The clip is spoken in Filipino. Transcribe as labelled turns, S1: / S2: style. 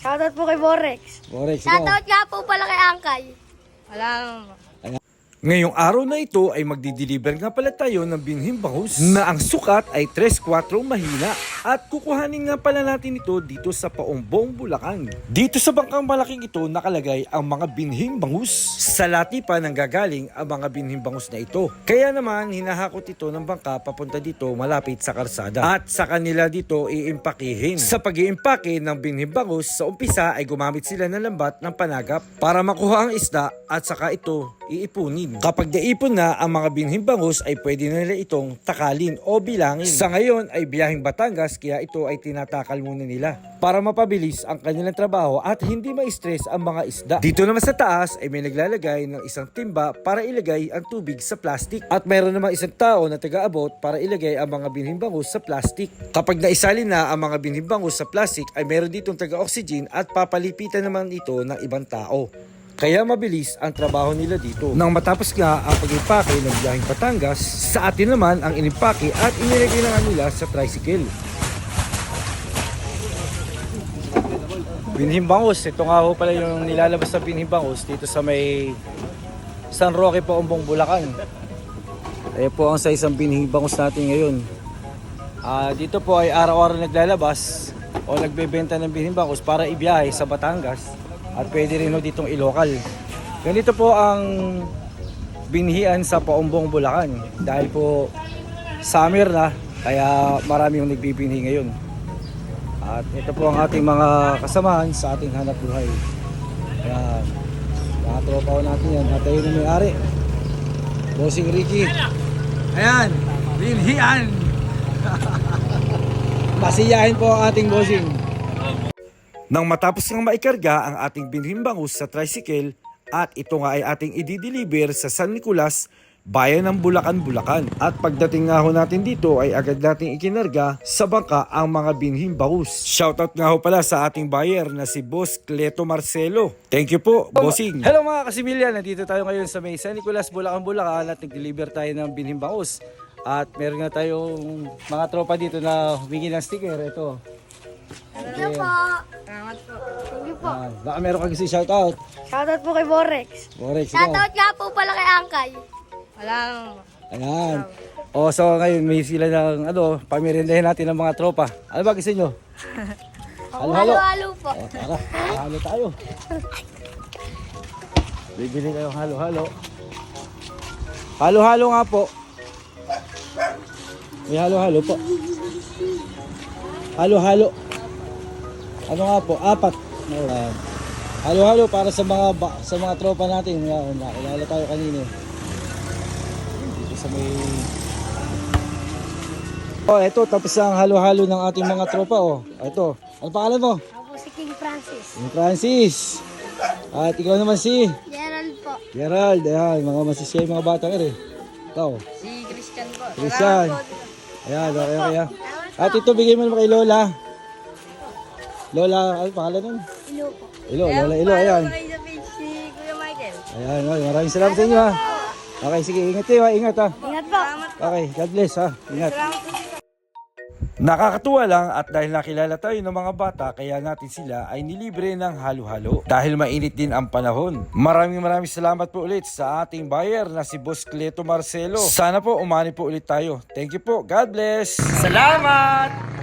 S1: Shoutout po kay Borex.
S2: Borex,
S1: Shoutout nga po pala kay Angkay. Wala naman.
S3: Ngayong araw na ito ay magdi-deliver nga pala tayo ng binhing bangus na ang sukat ay 3-4 mahina at kukuhanin nga pala natin ito dito sa Paumbong, Bulacan. Dito sa bangkang malaking ito nakalagay ang mga binhing bangus. Sa Latipan nang gagaling ang mga binhing bangus na ito. Kaya naman hinahakot ito ng bangka papunta dito malapit sa karsada at sa kanila dito iimpakihin. Sa pag-iimpake ng binhing bangus sa umpisa ay gumamit sila ng lambat ng panagap para makuha ang isda at saka ito iipunin. Kapag naipon na ang mga binhing bangus ay pwede na nila itong takalin o bilangin. Sa ngayon ay biyaheng Batangas kaya ito ay tinatakal muna nila para mapabilis ang kanilang trabaho at hindi ma-stress ang mga isda. Dito naman sa taas ay may naglalagay ng isang timba para ilagay ang tubig sa plastic at mayroon namang isang tao na taga-abot para ilagay ang mga binhing bangus sa plastic. Kapag naisali na ang mga binhing bangus sa plastic ay mayroon ditong taga-oxygen at papalipitan naman ito ng ibang tao. Kaya mabilis ang trabaho nila dito. Nang matapos nga ang pag-impake ng biyaheng Batangas, sa atin naman ang inimpake at inilagay na nila sa tricycle. Binhing bangus, ito nga ho pala yung nilalabas na binhing bangus dito sa may San Roque, Paumbong, Bulacan. Ayan po ang sa isang binhing bangus natin ngayon. Dito po ay araw-araw naglalabas o nagbebenta ng binhing bangus para ibiyahe sa Batangas. At pwede rin ho ditong ilokal. Ganito po ang binhian sa Paumbong, Bulacan. Dahil po summer na, kaya marami yung nagbibinhi ngayon. At ito po ang ating mga kasamahan sa ating hanap buhay. Ayan, mga tropa ko natin yan. At ayun yung may-ari, Bossing Ricky. Ayan, binhian. Masiyahin po ang ating bossing. Nang matapos ng maikarga ang ating binhing bangus sa tricycle at ito nga ay ating i-deliver sa San Nicolas, bayan ng Bulacan, Bulacan. At pagdating nga ho natin dito ay agad nating ikinarga sa bangka ang mga binhing bangus. Shoutout nga ho pala sa ating buyer na si Boss Cleto Marcelo. Thank you po, bossing. Hello mga kasimilya, nandito tayo ngayon sa may San Nicolas, Bulacan, Bulacan at nag-deliver tayo ng binhing bangus. At meron nga tayong mga tropa dito na humingi ng sticker. Ito.
S1: Thank you po. Salamat po. Thank you po.
S3: Baka meron kang shoutout.
S1: Shoutout po kay Borex.
S3: Borex,
S1: Shoutout nga po pala kay Angkay. Wala naman.
S3: ayan. O so ngayon may sila ng pamirindahin natin ng mga tropa. Ano ba gusto nyo? Halo-halo.
S1: Halo-halo po.
S3: O tara, halo tayo. Bibili kayong halo-halo. Halo-halo nga po. May halo-halo po. Halo-halo. Ano nga po? 4. Ayan. Halo-halo para sa mga tropa natin. Ayan, nakilala tayo kanina. Dito sa may... eto, tapos ang halo-halo ng ating mga tropa. Eto. Ano pangalan mo?
S1: Ako si King Francis.
S3: King Francis. At ikaw naman si...
S1: Gerald po.
S3: Gerald. Ayan, mga masisiyay mga bata ka rin. Ikaw.
S1: Si Christian po.
S3: Christian. Ayan, okay. At ito, bigay mo naman kay Lola. Lola, ano pangalan nun?
S1: Ilo po.
S3: Lola Ilo, ayan.
S1: Si Kuya Michael.
S3: Ayan, maraming salamat sa inyo ha. Okay, sige, ingat kayo ha, ingat ha.
S1: Ingat po.
S3: Okay, God bless ha, ingat. Nakakatuwa lang at dahil nakilala tayo ng mga bata kaya natin sila ay nilibre ng halo-halo. Dahil mainit din ang panahon. Maraming salamat po ulit sa ating buyer na si Boss Cleto Marcelo. Sana po umani po ulit tayo. Thank you po, God bless. Salamat!